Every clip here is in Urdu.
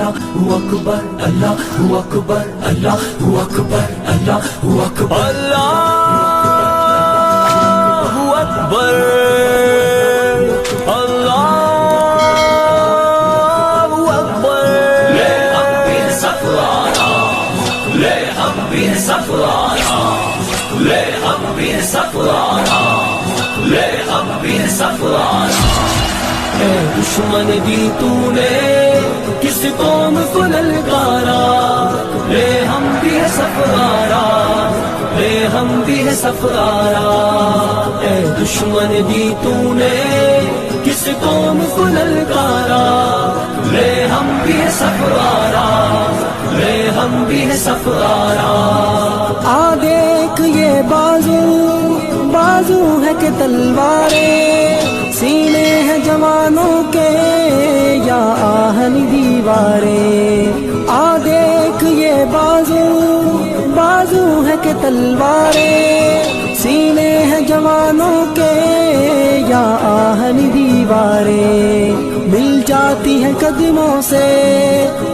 Allahu Akbar, Allahu Akbar, Allahu Akbar, Allahu Akbar, Allahu Akbar, Allahu Akbar. Le hum bhi safara, le hum bhi safara, le hum bhi safara, le hum bhi safara. اے دشمن دی تو نے کس قوم کو للکارا، لے ہم بھی ہے سفارا، لے ہم بھی ہے سفارا. اے دشمن دی تو نے کس قوم کو للکارا، لے ہم بھی ہے سفارا، لے ہم بھی ہے سفارا. آ دیکھ یہ بازو بازو ہے کہ تلواریں، سینے ہیں جوانوں کے یا آہن دیواریں. آ دیکھ یہ بازو بازو ہے کہ تلواریں، سینے ہیں جوانوں کے یا آہن دیواریں. مل جاتی ہیں قدموں سے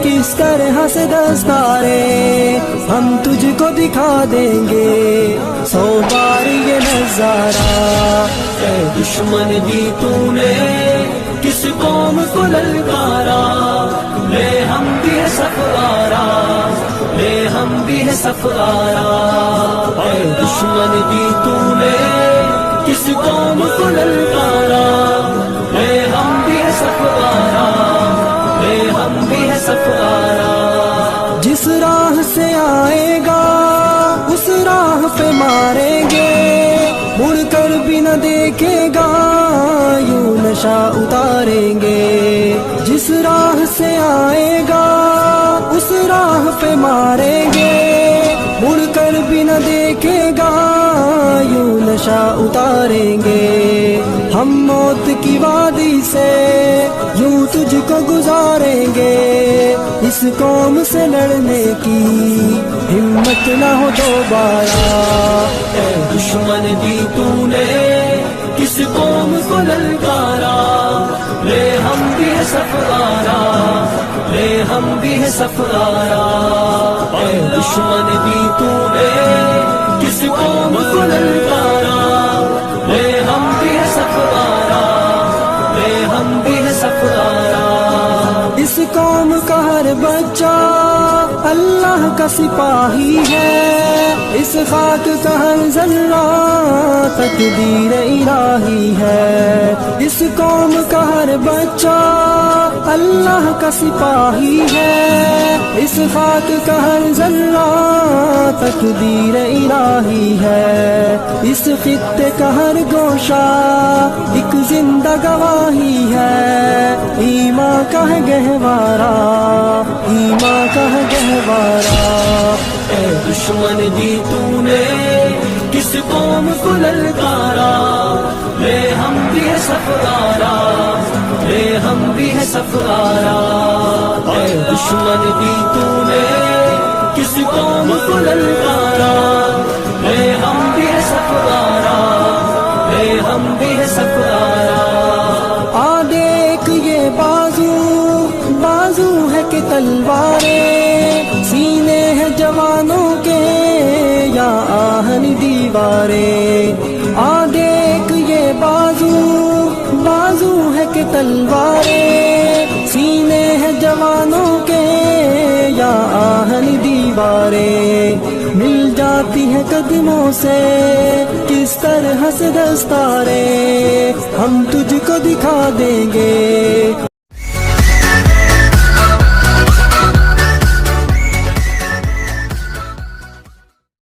کس طرح سے دستاریں، ہم تجھ کو دکھا دیں گے 100 بار یہ نظارہ. اے دشمن دی تو نے کس قوم کو للکارا، لے ہم بھی ہے سفارا، لے ہم بھی ہے سفارا. اے دشمن دی تو نے کس قوم کو للکارا، لے ہم بھی ہے سفارا، لے ہم بھی ہے سفارا. جس راہ سے آئے گا اس راہ پہ ماریں گے، مڑ کر بھی نہ دیکھے گا یوں نشہ اتاریں گے. جس راہ سے آئے گا اس راہ پہ ماریں گے، مڑ کر بھی نہ دیکھے گا یوں نشہ اتاریں گے. ہم موت کی وادی سے یوں تجھ کو گزاریں گے، اس قوم سے لڑنے کی ہمت نہ ہو دوبارہ. اے دشمن دی تو نے کس قوم کو للکارا، لے ہم بھی ہے سفارا، لے ہم بھی ہے سفارا. اے دشمن دی تو نے کس قوم کو للکارا، لے ہم بھی ہے سفارا، لے ہم بھی ہے سفارا. اس قوم کا ہر بچہ اللہ کا سپاہی ہے، اس خاک کا ہر ذرہ تقدیر الہی ہے. اس قوم کا ہر بچہ اللہ کا سپاہی ہے، اس خاک کا ہر ذرہ تقدیر الہی ہے. اس خطے کا ہر گوشہ ایک زندہ گواہی ہے، ایمان کا ہے گہوارہ، ایمان کا ہے گہوارہ. اے دشمن دی تو نے کس قوم کو للکارا، لے ہم بھی ہے سفارا، لے ہم بھی ہے سفارا. اے دشمن دی تو نے کس قوم کو للکارا، لے ہم بھی ہے سفارا، لے ہم بھی ہے سفارا. آ دیکھ یہ بازو بازو ہے کہ تلواریں، سینے ہیں جوانوں کے یا آہن دیواریں. آ دیکھ یہ بازو بازو ہے کہ تلواریں، سینے ہیں جوانوں کے یا آہن دیواریں. مل جاتی ہیں قدموں سے کس طرح سے دستاریں، ہم تجھ کو دکھا دیں گے